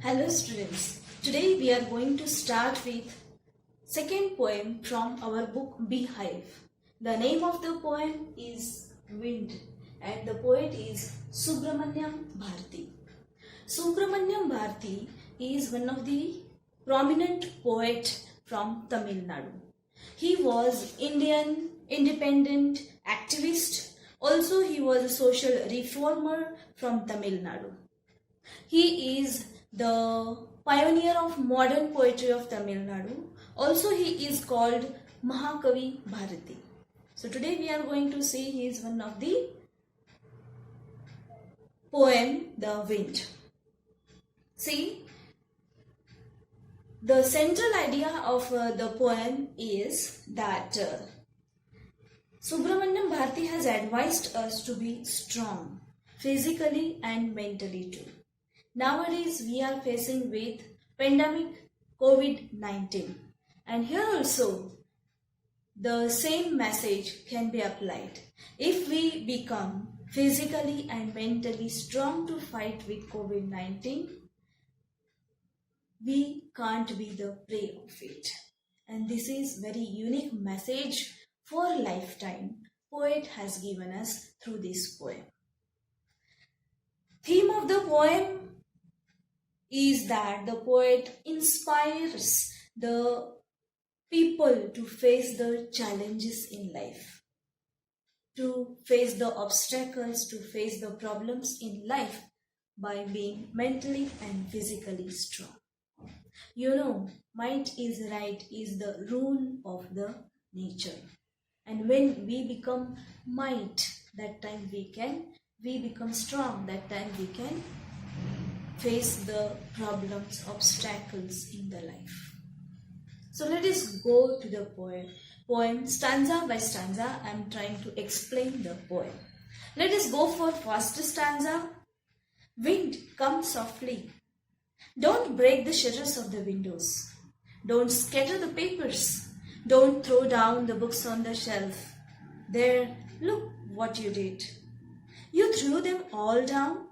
Hello students, today we are going to start with second poem from our book Beehive. The name of the poem is Wind and the poet is Subramanyam Bharati. Subramanyam Bharati is one of the prominent poet from Tamil Nadu. He was Indian independent activist. Also he was a social reformer from Tamil Nadu. He is the pioneer of modern poetry of Tamil Nadu. Also he is called Mahakavi Bharati. So today we are going to see he is one of the poem The Wind. See, the central idea of the poem is that Subramanyam Bharati has advised us to be strong physically and mentally too. Nowadays we are facing with pandemic COVID-19 and here also the same message can be applied. If we become physically and mentally strong to fight with COVID-19, we can't be the prey of it. And this is very unique message for lifetime poet has given us through this poem. Theme of the poem is that the poet inspires the people to face the challenges in life, to face the obstacles, to face the problems in life by being mentally and physically strong. You know, might is right is the rule of the nature. And when we become might, that time we become strong, that time we can face the problems, obstacles in the life. So let us go to the poem stanza by stanza. I am trying to explain the poem. Let us go for first stanza. Wind, come softly. Don't break the shutters of the windows. Don't scatter the papers. Don't throw down the books on the shelf. There, look what you did. You threw them all down.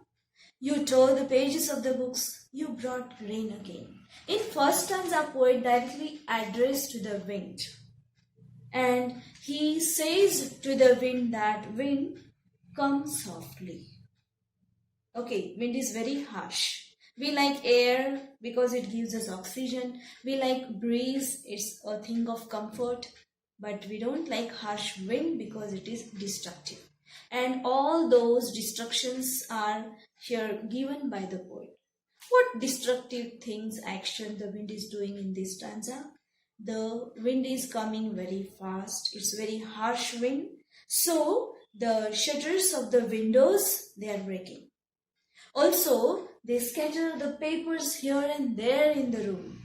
You tore the pages of the books. You brought rain again. In first stanza, poet directly addressed to the wind. And he says to the wind that wind, come softly. Okay, wind is very harsh. We like air because it gives us oxygen. We like breeze, it's a thing of comfort. But we don't like harsh wind because it is destructive. And all those destructions are here given by the poet. What destructive things, action the wind is doing in this stanza? The wind is coming very fast. It's very harsh wind. So the shutters of the windows, they are breaking. Also, they scatter the papers here and there in the room.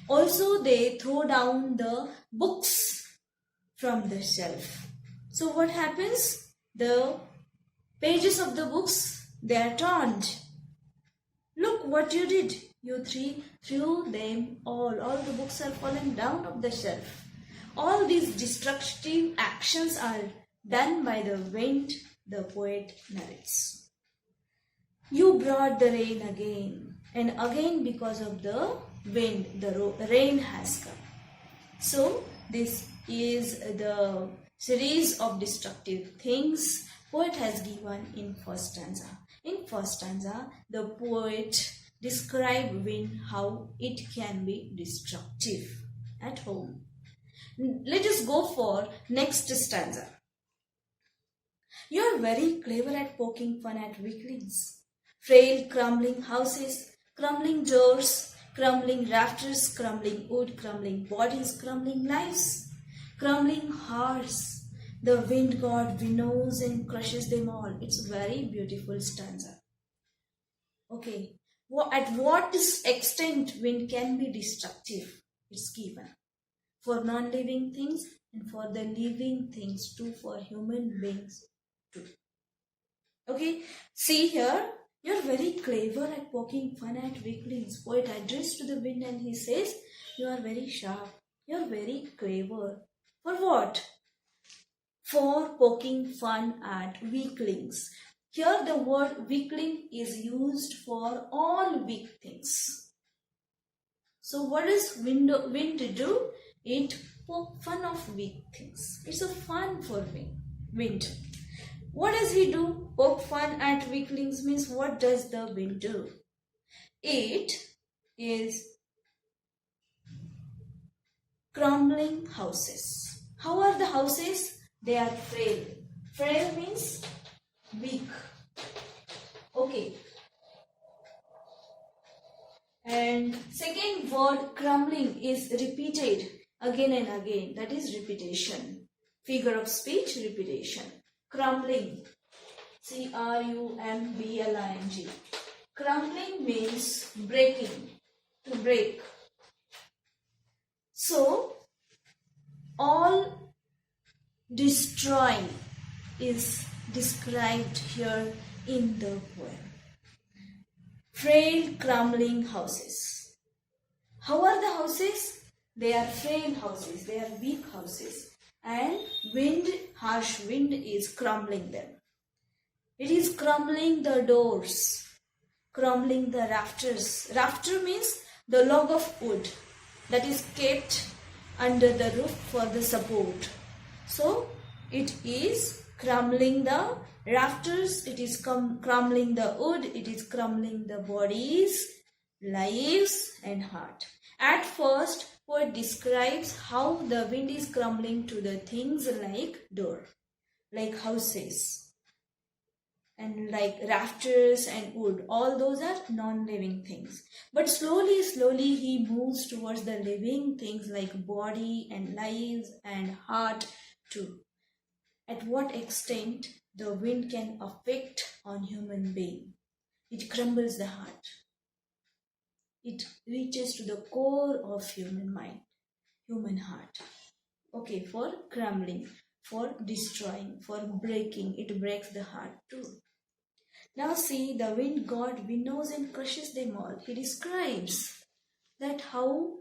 Also, they throw down the books from the shelf. So what happens? The pages of the books, they are torn. Look what you did. You threw them all. All the books are fallen down off the shelf. All these destructive actions are done by the wind, the poet narrates. You brought the rain again and again because of the wind, the rain has come. So this is the series of destructive things poet has given in first stanza. In first stanza, the poet describes wind, how it can be destructive at home. Let us go for next stanza. You are very clever at poking fun at weaklings. Frail crumbling houses, crumbling doors, crumbling rafters, crumbling wood, crumbling bodies, crumbling lives, crumbling hearts. The wind god winnows and crushes them all. It's a very beautiful stanza. Okay, at what extent wind can be destructive? It's given for non-living things and for the living things too, for human beings too. Okay, see here, you're very clever at poking fun at weaklings. Poet addressed to the wind and he says, you are very sharp, you're very clever. For what? For poking fun at weaklings. Here the word weakling is used for all weak things. So what does wind do? It poke fun of weak things. It's a fun for wind. What does he do? Poke fun at weaklings means what does the wind do? It is crumbling houses. How are the houses? They are frail. Frail means weak. Okay. And second word crumbling is repeated again and again. That is repetition. Figure of speech, repetition. Crumbling. C-R-U-M-B-L-I-N-G. Crumbling means breaking. To break. So, all destroying is described here in the poem. Frail, crumbling houses. How are the houses? They are frail houses. They are weak houses. And wind, harsh wind is crumbling them. It is crumbling the doors, crumbling the rafters. Rafter means the log of wood that is kept under the roof for the support. So, it is crumbling the rafters, it is crumbling the wood, it is crumbling the bodies, lives and heart. At first, poet describes how the wind is crumbling to the things like door, like houses, and like rafters and wood. All those are non-living things. But slowly he moves towards the living things like body and lives and heart too. At what extent the wind can affect on human being. It crumbles the heart. It reaches to the core of human mind, human heart. Okay, for crumbling, for destroying, for breaking, it breaks the heart too. Now see, the wind god winnows and crushes them all. He describes that how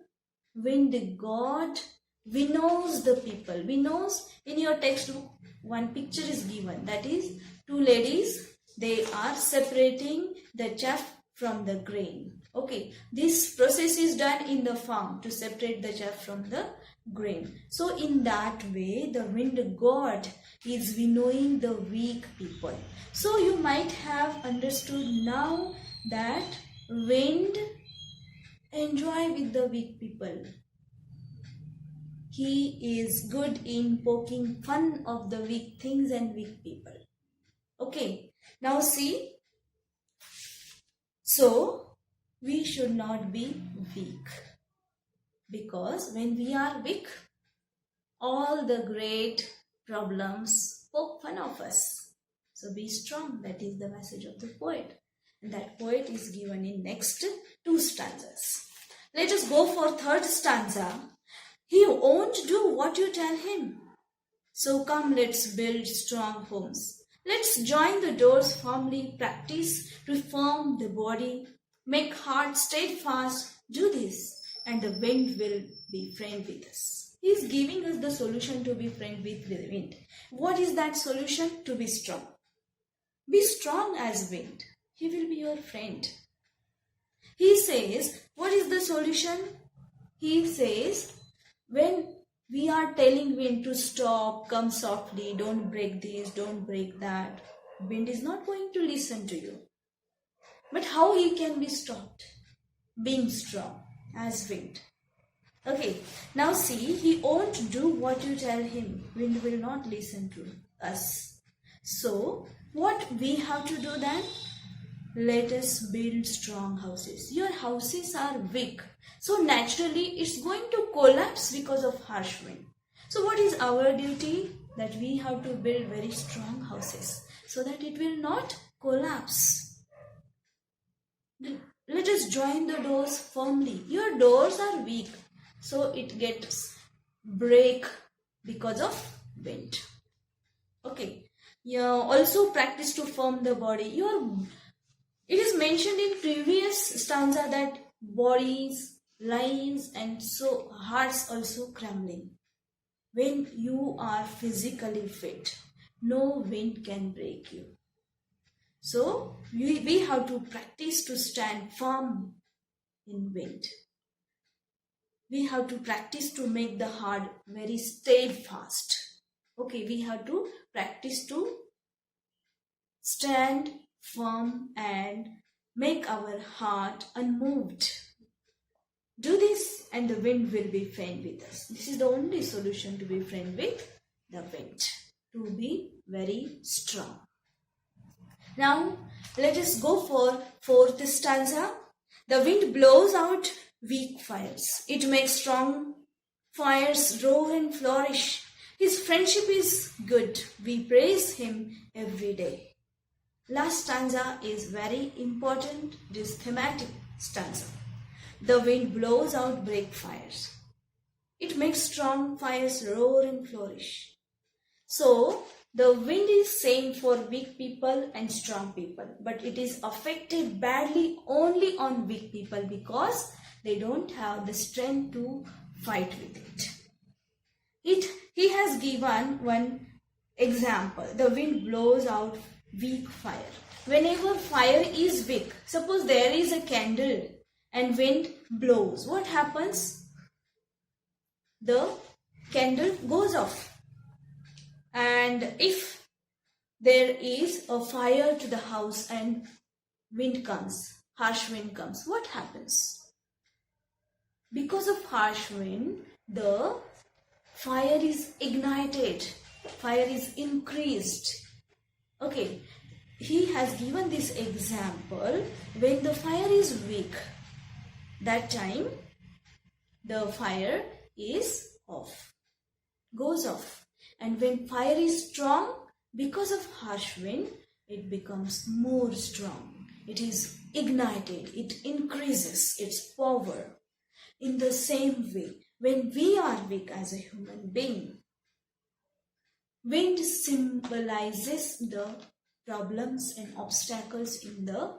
wind god winnows the people. Winnows, in your textbook, one picture is given. That is, two ladies, they are separating the chaff from the grain. Okay, this process is done in the farm to separate the chaff from the grain. So in that way, the wind god is winnowing the weak people. So you might have understood now that wind enjoy with the weak people. He is good in poking fun of the weak things and weak people. Okay, now see. So, we should not be weak. Because when we are weak, all the great problems poke fun of us. So be strong. That is the message of the poet. And that poet is given in next two stanzas. Let us go for third stanza. He won't do what you tell him. So come, let's build strong homes. Let's join the doors firmly, practice to form the body, make heart steadfast, do this, and the wind will be friend with us. He is giving us the solution to be friend with the wind. What is that solution? To be strong. Be strong as wind. He will be your friend. He says, what is the solution? He says, when we are telling wind to stop, come softly, don't break this, don't break that, wind is not going to listen to you. But how he can be stopped? Being strong as wind. Okay, now see, he won't do what you tell him. Wind will not listen to us. So, what we have to do then? Let us build strong houses. Your houses are weak. So naturally, it's going to collapse because of harsh wind. So what is our duty? That we have to build very strong houses so that it will not collapse. Let us join the doors firmly. Your doors are weak. So it gets break because of wind. Okay. Yeah, also practice to form the body. It is mentioned in previous stanza that bodies, lives and so hearts also crumbling. When you are physically fit, no wind can break you. So we have to practice to stand firm in wind. we have to practice to make the heart very steadfast. Okay, we have to practice to stand firm and make our heart unmoved. Do this and the wind will be friend with us. This is the only solution to be friend with the wind, to be very strong. Now let us go for fourth stanza. The wind blows out weak fires. It makes strong fires roar and flourish. His friendship is good. We praise him every day. Last stanza is very important. It is thematic stanza. The wind blows out break fires. It makes strong fires roar and flourish. So, the wind is same for weak people and strong people, but it is affected badly only on weak people because they don't have the strength to fight with it. He has given one example. The wind blows out weak fire. Whenever fire is weak, suppose there is a candle and wind blows, what happens? The candle goes off. And if there is a fire to the house and wind comes, harsh wind comes, what happens? Because of harsh wind, the fire is ignited, fire is increased. Okay, he has given this example. When the fire is weak, that time the fire is off, goes off. And when fire is strong, because of harsh wind, it becomes more strong. It is ignited, it increases its power. In the same way, when we are weak as a human being, wind symbolizes the problems and obstacles in the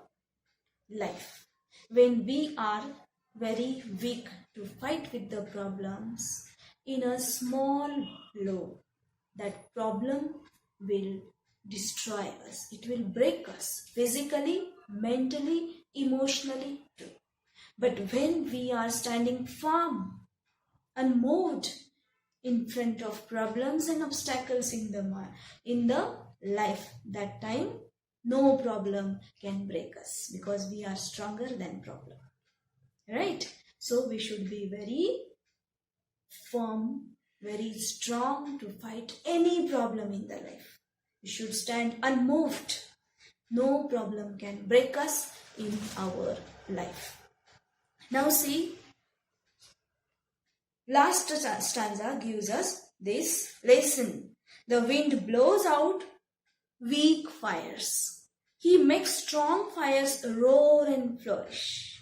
life. When we are very weak to fight with the problems, in a small blow, that problem will destroy us. It will break us physically, mentally, emotionally too. But when we are standing firm, unmoved in front of problems and obstacles in the life, that time no problem can break us because we are stronger than problem. Right? So we should be very firm, very strong to fight any problem in the life. We should stand unmoved. No problem can break us in our life. Now see, last stanza gives us this lesson. The wind blows out weak fires. He makes strong fires roar and flourish.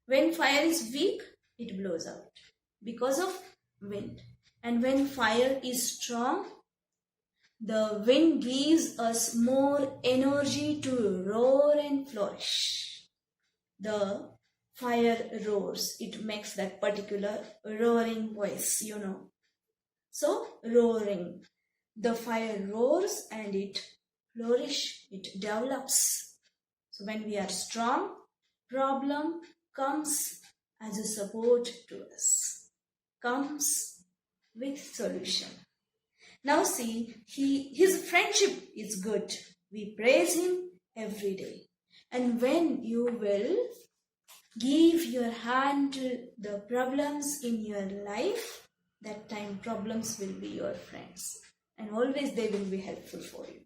When fire is weak, it blows out because of wind. And when fire is strong, the wind gives us more energy to roar and flourish. The fire roars. It makes that particular roaring voice, you know. So, roaring. The fire roars and it flourishes, it develops. So, when we are strong, problem comes as a support to us, comes with solution. Now see, his friendship is good. We praise him every day. And when you will give your hand to the problems in your life, that time problems will be your friends. And always they will be helpful for you.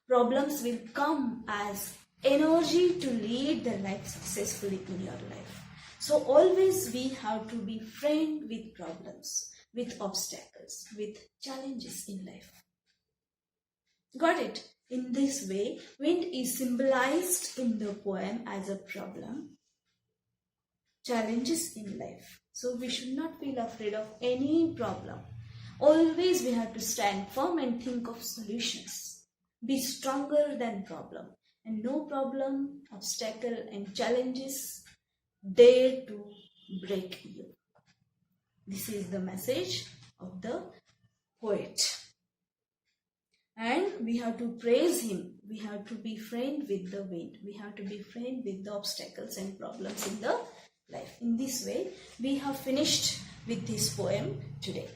Problems will come as energy to lead the life successfully in your life. So always we have to be friend with problems, with obstacles, with challenges in life. Got it? In this way, wind is symbolized in the poem as a problem, challenges in life. So we should not feel afraid of any problem. Always we have to stand firm and think of solutions. Be stronger than problem. And no problem, obstacle and challenges dare to break you. This is the message of the poet. And we have to praise him. We have to be friend with the wind. We have to be friend with the obstacles and problems in the life. In this way, we have finished with this poem today.